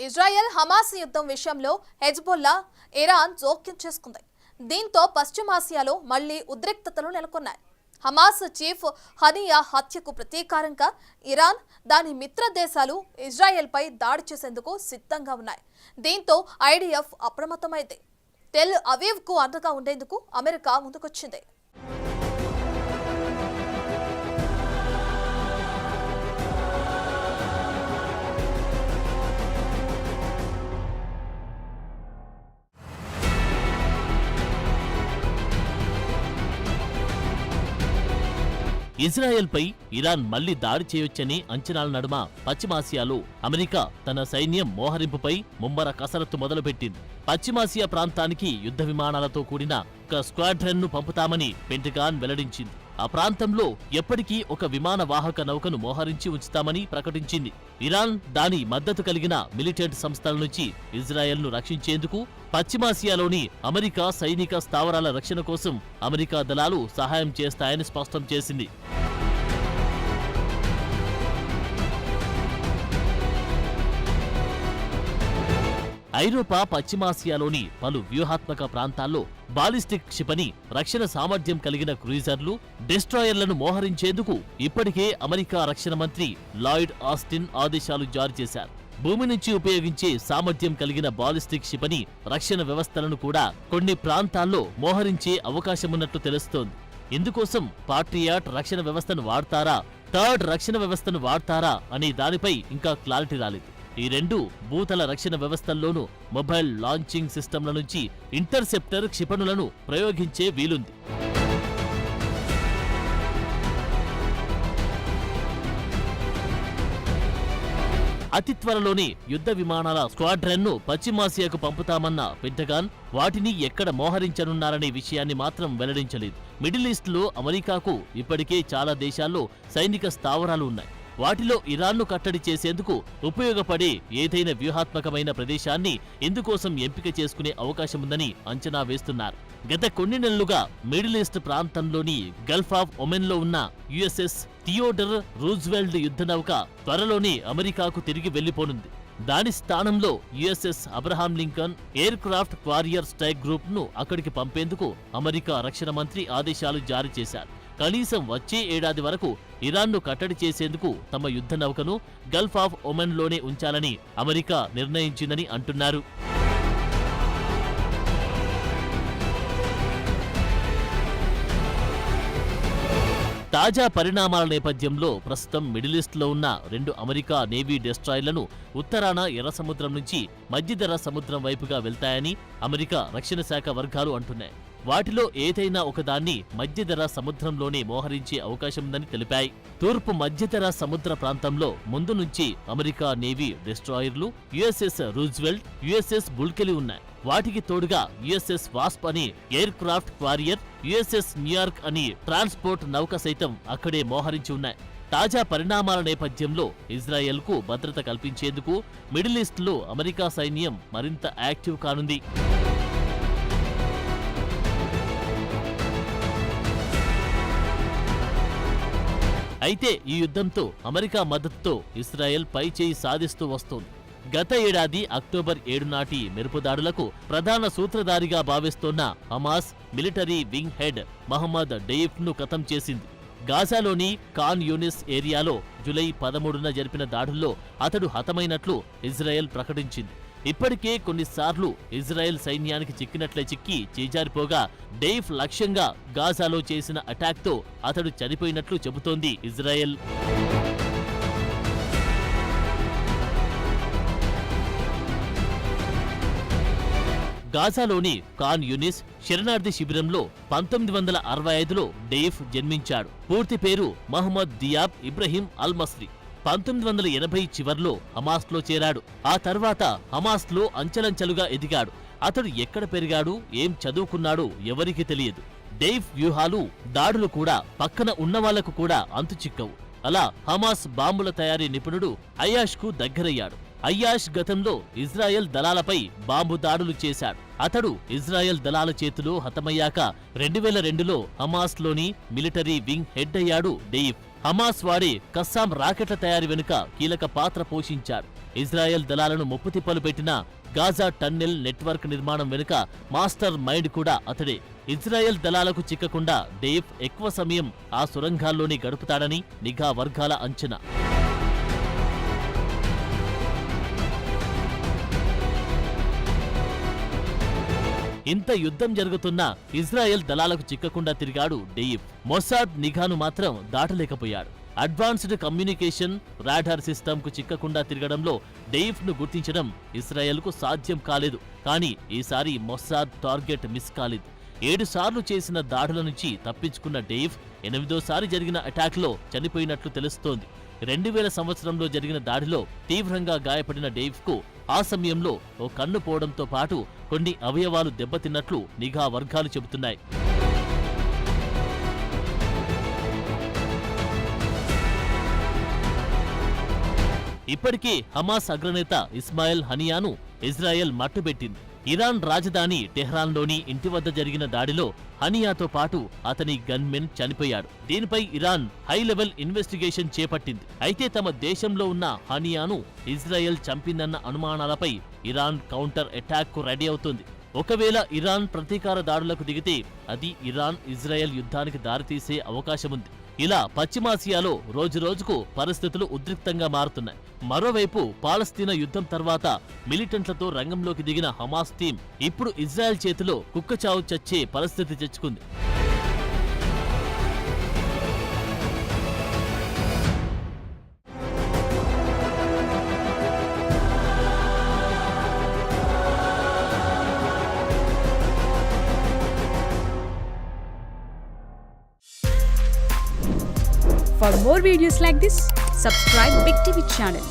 Israel Hamas యుద్ధం విషయంలో Hezbollah Iran జోక్యం చేసుకుంది. దీంతో పశ్చిమాసియాలో మళ్లీ ఉద్రిక్తతలు నెలకొన్నాయి. హమాస్ చీఫ్ హనియా హత్యకు ప్రతీకారంగా ఇరాన్, దాని మిత్ర దేశాలు ఇజ్రాయెల్పై దాడి చేసేందుకు సిద్ధంగా ఉన్నాయి. దీంతో ఐడిఎఫ్ అప్రమత్తమైంది. టెల్ అవీవ్కు అండగా ఉండేందుకు అమెరికా ముందుకొచ్చింది. ఇజ్రాయెల్పై ఇరాన్ మళ్లీ దాడి చేయొచ్చని అంచనాల నడుమ పశ్చిమాసియాలో అమెరికా తన సైన్యం మోహరింపుపై ముమ్మర కసరత్తు మొదలుపెట్టింది. పశ్చిమాసియా ప్రాంతానికి యుద్ధ విమానాలతో కూడిన ఒక స్క్వాడ్రన్ను పంపుతామని పెంటగాన్ వెల్లడించింది. ఆ ప్రాంతంలో ఎప్పటికీ ఒక విమాన వాహక నౌకను మోహరించి ఉంచుతామని ప్రకటించింది. ఇరాన్ దాని మద్దతు కలిగిన మిలిటెంట్ సంస్థల నుంచి ఇజ్రాయెల్ను రక్షించేందుకు పశ్చిమాసియాలోని అమెరికా సైనిక స్థావరాల రక్షణ కోసం అమెరికా దళాలు సహాయం చేస్తాయని స్పష్టం చేసింది. ఐరోపా పశ్చిమాసియాలోని పలు వ్యూహాత్మక ప్రాంతాల్లో బాలిస్టిక్ క్షిపణి రక్షణ సామర్థ్యం కలిగిన క్రూయిజర్లు, డెస్ట్రాయర్లను మోహరించేందుకు ఇప్పటికే అమెరికా రక్షణ మంత్రి లాయిడ్ ఆస్టిన్ ఆదేశాలు జారీ చేశారు. భూమి నుంచి ఉపయోగించే సామర్థ్యం కలిగిన బాలిస్టిక్ క్షిపణి రక్షణ వ్యవస్థలను కూడా కొన్ని ప్రాంతాల్లో మోహరించే అవకాశమున్నట్లు తెలుస్తోంది. ఇందుకోసం పాట్రియాట్ రక్షణ వ్యవస్థను వాడతారా, థర్డ్ రక్షణ వ్యవస్థను వాడతారా అనే దానిపై ఇంకా క్లారిటీ రాలేదు. ఈ రెండు భూతల రక్షణ వ్యవస్థల్లోనూ మొబైల్ లాంచింగ్ సిస్టంల నుంచి ఇంటర్సెప్టర్ క్షిపణులను ప్రయోగించే వీలుంది. అతి త్వరలోనే యుద్ధ విమానాల స్క్వాడ్రన్ను పశ్చిమాసియాకు పంపుతామన్న పెంటగాన్ వాటిని ఎక్కడ మోహరించనున్నారనే విషయాన్ని మాత్రం వెల్లడించలేదు. మిడిల్ ఈస్ట్లో అమెరికాకు ఇప్పటికే చాలా దేశాల్లో సైనిక స్థావరాలు ఉన్నాయి. వాటిలో ఇరాన్ను కట్టడి చేసేందుకు ఉపయోగపడే ఏదైనా వ్యూహాత్మకమైన ప్రదేశాన్ని ఇందుకోసం ఎంపిక చేసుకునే అవకాశముందని అంచనా వేస్తున్నారు. గత కొన్ని నెలలుగా మిడిల్ ఈస్ట్ ప్రాంతంలోని గల్ఫ్ ఆఫ్ ఒమెన్లో ఉన్న యుఎస్ఎస్ థియోడర్ రూజ్వెల్ట్ యుద్ధనౌక త్వరలోనే అమెరికాకు తిరిగి వెళ్లిపోనుంది. దాని స్థానంలో USS Abraham Lincoln aircraft carrier strike group ను అక్కడికి పంపేందుకు అమెరికా రక్షణ మంత్రి ఆదేశాలు జారీ చేశారు. కనీసం వచ్చే ఏడాది వరకు ఇరాన్ను కట్టడి చేసేందుకు తమ యుద్ధ నౌకను గల్ఫ్ ఆఫ్ ఒమెన్లోనే ఉంచాలని అమెరికా నిర్ణయించిందని అంటున్నారు. తాజా పరిణామాల నేపథ్యంలో ప్రస్తుతం మిడిల్ ఈస్ట్లో ఉన్న 2 అమెరికా నేవీ డెస్ట్రాయర్లను ఉత్తరాన ఎర్ర సముద్రం నుంచి మధ్యధరా సముద్రం వైపుగా వెళ్తాయని అమెరికా రక్షణ శాఖ వర్గాలు అంటున్నాయి. వాటిలో ఏదైనా ఒకదాన్ని మధ్యధరా సముద్రంలోనే మోహరించే అవకాశముందని తెలిపాయి. తూర్పు మధ్యధరా సముద్ర ప్రాంతంలో ముందు నుంచి అమెరికా నేవీ డెస్ట్రాయర్లు యుఎస్ఎస్ రూజ్వెల్ట్, యుఎస్ఎస్ బుల్కెలి ఉన్నాయి. వాటికి తోడుగా యుఎస్ఎస్ వాస్ప్ అని aircraft warrior, USS New York అని ట్రాన్స్పోర్ట్ నౌక సైతం అక్కడే మోహరించి ఉన్నాయి. తాజా పరిణామాల నేపథ్యంలో ఇజ్రాయెల్కు భద్రత కల్పించేందుకు మిడిల్ ఈస్ట్లో అమెరికా సైన్యం మరింత యాక్టివ్ కానుంది. అయితే ఈ యుద్ధంతో అమెరికా మద్దతుతో ఇజ్రాయెల్ పైచేయి సాధిస్తూ వస్తోంది. గత ఏడాది అక్టోబర్ 7 నాటి మెరుపు దాడులకు ప్రధాన సూత్రధారిగా భావిస్తోన్న Hamas military wing head Mohammed డెయిఫ్ను ఖతం చేసింది. గాజాలోని ఖాన్ యూనిస్ ఏరియాలో జూలై 13న జరిపిన దాడుల్లో అతడు హతమైనట్లు ఇజ్రాయెల్ ప్రకటించింది. ఇప్పటికే కొన్నిసార్లు ఇజ్రాయెల్ సైన్యానికి చిక్కినట్లే చిక్కి చేజారిపోగా డెయిఫ్ లక్ష్యంగా గాజాలో చేసిన అటాక్తో అతడు చనిపోయినట్లు చెబుతోంది ఇజ్రాయెల్. గాజాలోని ఖాన్ యూనిస్ శరణార్థి శిబిరంలో 1965లో డెయిఫ్ జన్మించాడు. పూర్తి పేరు మహమ్మద్ దియాబ్ ఇబ్రహీం అల్ మస్రీ. 1980 చివర్లో హమాస్లో చేరాడు. ఆ తర్వాత హమాస్లో అంచెలంచెలుగా ఎదిగాడు. అతడు ఎక్కడ పెరిగాడు, ఏం చదువుకున్నాడో ఎవరికీ తెలియదు. డెయిఫ్ వ్యూహాలు, దాడులు కూడా పక్కన ఉన్నవాళ్లకు కూడా అంతుచిక్కవు. అలా హమాస్ బాంబుల తయారీ నిపుణుడు అయాష్కు దగ్గరయ్యాడు. అయ్యాష్ గతంలో ఇజ్రాయెల్ దళాలపై బాంబు దాడులు చేశాడు. అతడు ఇజ్రాయెల్ దళాల చేతిలో హతమయ్యాక 2002లో హమాస్లోని మిలిటరీ వింగ్ హెడ్ అయ్యాడు డెయిఫ్. హమాస్ వాడి కస్సాం రాకెట్ల తయారీ వెనుక కీలక పాత్ర పోషించాడు. ఇజ్రాయెల్ దళాలను ముప్పుతిప్పలు పెట్టిన గాజా టన్నెల్ నెట్వర్క్ నిర్మాణం వెనుక మాస్టర్ మైండ్ కూడా అతడే. ఇజ్రాయెల్ దళాలకు చిక్కకుండా డెయిఫ్ ఎక్కువ సమయం ఆ సొరంగాల్లోనే గడుపుతాడని నిఘా వర్గాల అంచనా. ఇంత యుద్ధం జరుగుతున్నా ఇజ్రాయెల్ దళాలకు చిక్కకుండా తిరిగాడు డెయిఫ్. మొసాద్ నిఘాను మాత్రం దాటలేకపోయాడు. అడ్వాన్స్డ్ కమ్యూనికేషన్ రాడార్ సిస్టమ్కు చిక్కకుండా తిరగడంలో డెయిఫ్ను గుర్తించడం ఇజ్రాయెల్కు సాధ్యం కాలేదు. కానీ ఈసారి మొసాద్ టార్గెట్ మిస్ కాలేదు. 7 సార్లు చేసిన దాడుల నుంచి తప్పించుకున్న డెయిఫ్ 8వ సారి జరిగిన అటాక్లో చనిపోయినట్లు తెలుస్తోంది. 2000 సంవత్సరంలో జరిగిన దాడిలో తీవ్రంగా గాయపడిన డెయిఫ్కు ఆ సమయంలో ఓ కన్ను పోవడంతో పాటు కొన్ని అవయవాలు దెబ్బతిన్నట్లు నిఘా వర్గాలు చెబుతున్నాయి. ఇప్పటికే హమాస్ అగ్రనేత ఇస్మాయిల్ హనియాను ఇజ్రాయెల్ మట్టుబెట్టింది. ఇరాన్ రాజధాని టెహ్రాన్లోని ఇంటి వద్ద జరిగిన దాడిలో హనియాతో పాటు అతని గన్మెన్ చనిపోయాడు. దీనిపై ఇరాన్ హై లెవెల్ ఇన్వెస్టిగేషన్ చేపట్టింది. అయితే తమ దేశంలో ఉన్న హనియాను ఇజ్రాయెల్ చంపిందన్న అనుమానాలపై ఇరాన్ కౌంటర్ అటాక్ కు రెడీ అవుతుంది. ఒకవేళ ఇరాన్ ప్రతీకార దాడులకు దిగితే అది ఇరాన్ ఇజ్రాయెల్ యుద్ధానికి దారితీసే అవకాశముంది. ఇలా పశ్చిమాసియాలో రోజురోజుకు పరిస్థితులు ఉద్రిక్తంగా మారుతున్నాయి. మరోవైపు పాలస్తీనా యుద్ధం తర్వాత మిలిటెంట్లతో రంగంలోకి దిగిన హమాస్ టీం ఇప్పుడు ఇజ్రాయెల్ చేతిలో కుక్కచావు చచ్చే పరిస్థితి తెచ్చుకుంది. For more videos like this, subscribe Big TV channel.